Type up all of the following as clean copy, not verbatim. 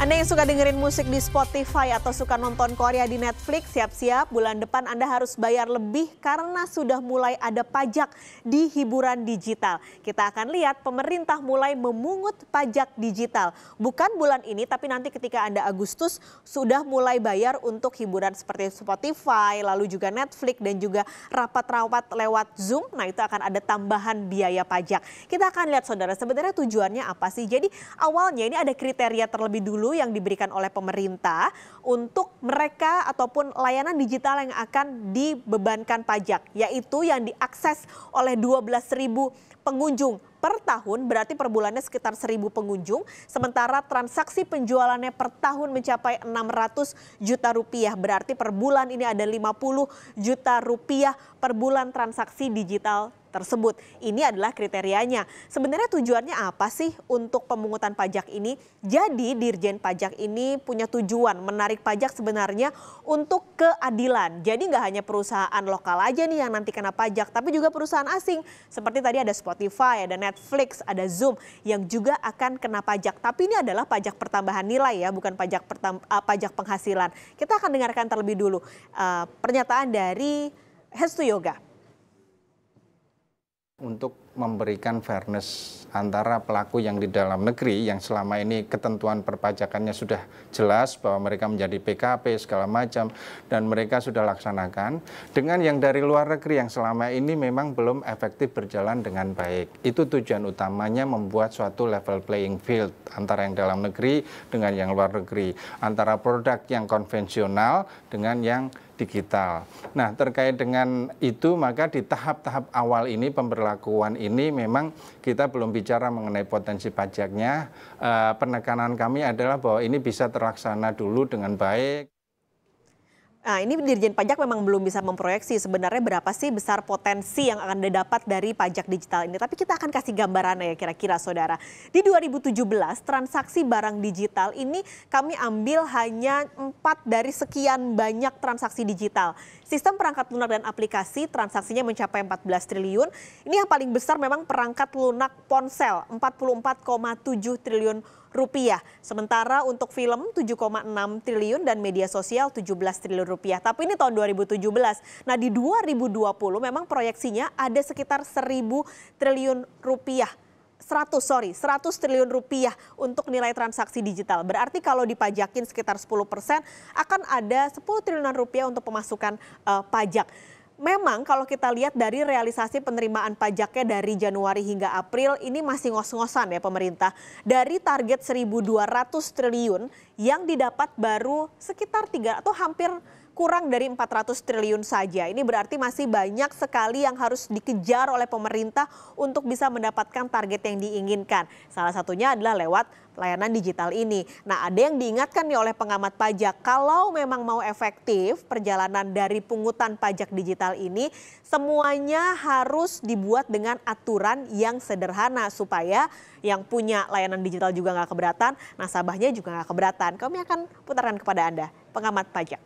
Anda yang suka dengerin musik di Spotify atau suka nonton Korea di Netflix, siap-siap bulan depan Anda harus bayar lebih karena sudah mulai ada pajak di hiburan digital. Kita akan lihat pemerintah mulai memungut pajak digital. Bukan bulan ini tapi nanti ketika Anda Agustus sudah mulai bayar untuk hiburan seperti Spotify, lalu juga Netflix dan juga rapat-rapat lewat Zoom. Nah itu akan ada tambahan biaya pajak. Kita akan lihat saudara sebenarnya tujuannya apa sih. Jadi awalnya ini ada kriteria terlebih dulu yang diberikan oleh pemerintah untuk mereka ataupun layanan digital yang akan dibebankan pajak, yaitu yang diakses oleh 12.000 pengunjung per tahun, berarti per bulannya sekitar 1.000 pengunjung, sementara transaksi penjualannya per tahun mencapai 600 juta rupiah, berarti per bulan ini ada 50 juta rupiah per bulan transaksi digital tersebut. Ini adalah kriterianya. Sebenarnya tujuannya apa sih untuk pemungutan pajak ini? Jadi Dirjen Pajak ini punya tujuan menarik pajak sebenarnya untuk keadilan. Jadi nggak hanya perusahaan lokal aja nih yang nanti kena pajak, tapi juga perusahaan asing. Seperti tadi ada Spotify, ada Netflix, ada Zoom yang juga akan kena pajak. Tapi ini adalah pajak pertambahan nilai ya, bukan pajak penghasilan. Kita akan dengarkan terlebih dulu pernyataan dari Hestu Yoga. Untuk memberikan fairness antara pelaku yang di dalam negeri yang selama ini ketentuan perpajakannya sudah jelas bahwa mereka menjadi PKP segala macam dan mereka sudah laksanakan, dengan yang dari luar negeri yang selama ini memang belum efektif berjalan dengan baik. Itu tujuan utamanya, membuat suatu level playing field antara yang dalam negeri dengan yang luar negeri, antara produk yang konvensional dengan yang digital. Nah, terkait dengan itu maka di tahap-tahap awal ini pemberlakuan ini memang kita belum bicara mengenai potensi pajaknya. Penekanan kami adalah bahwa ini bisa terlaksana dulu dengan baik. Nah ini Dirjen Pajak memang belum bisa memproyeksi sebenarnya berapa sih besar potensi yang akan didapat dari pajak digital ini. Tapi kita akan kasih gambarannya ya kira-kira saudara. Di 2017 transaksi barang digital ini kami ambil hanya 4 dari sekian banyak transaksi digital. Sistem perangkat lunak dan aplikasi transaksinya mencapai 14 triliun. Ini yang paling besar memang perangkat lunak ponsel 44,7 triliun rupiah. Sementara untuk film 7,6 triliun dan media sosial 17 triliun rupiah. Tapi ini tahun 2017. Nah di 2020 memang proyeksinya ada sekitar 1.000 triliun rupiah. 100 triliun rupiah untuk nilai transaksi digital. Berarti kalau dipajakin sekitar 10% akan ada 10 triliunan rupiah untuk pemasukan pajak. Memang kalau kita lihat dari realisasi penerimaan pajaknya dari Januari hingga April ini masih ngos-ngosan ya pemerintah. Dari target 1.200 triliun yang didapat baru sekitar 3 atau hampir kurang dari 400 triliun saja. Ini berarti masih banyak sekali yang harus dikejar oleh pemerintah untuk bisa mendapatkan target yang diinginkan. Salah satunya adalah lewat layanan digital ini. Nah ada yang diingatkan nih oleh pengamat pajak, kalau memang mau efektif perjalanan dari pungutan pajak digital ini, semuanya harus dibuat dengan aturan yang sederhana supaya yang punya layanan digital juga nggak keberatan, nasabahnya juga nggak keberatan. Kami akan putarkan kepada Anda, pengamat pajak.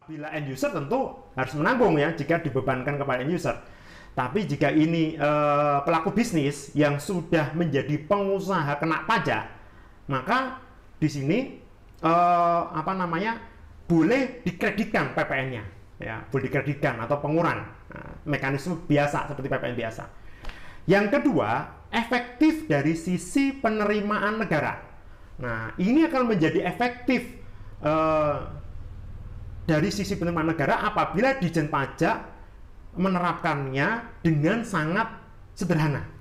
Bila end user tentu harus menanggung ya jika dibebankan kepada end user. Tapi jika ini pelaku bisnis yang sudah menjadi pengusaha kena pajak, maka di sini boleh dikreditkan PPN-nya, ya, boleh dikreditkan atau pengurangan, mekanisme biasa seperti PPN biasa. Yang kedua, efektif dari sisi penerimaan negara. Nah, ini akan menjadi efektif dari sisi penerimaan negara apabila Ditjen Pajak menerapkannya dengan sangat sederhana.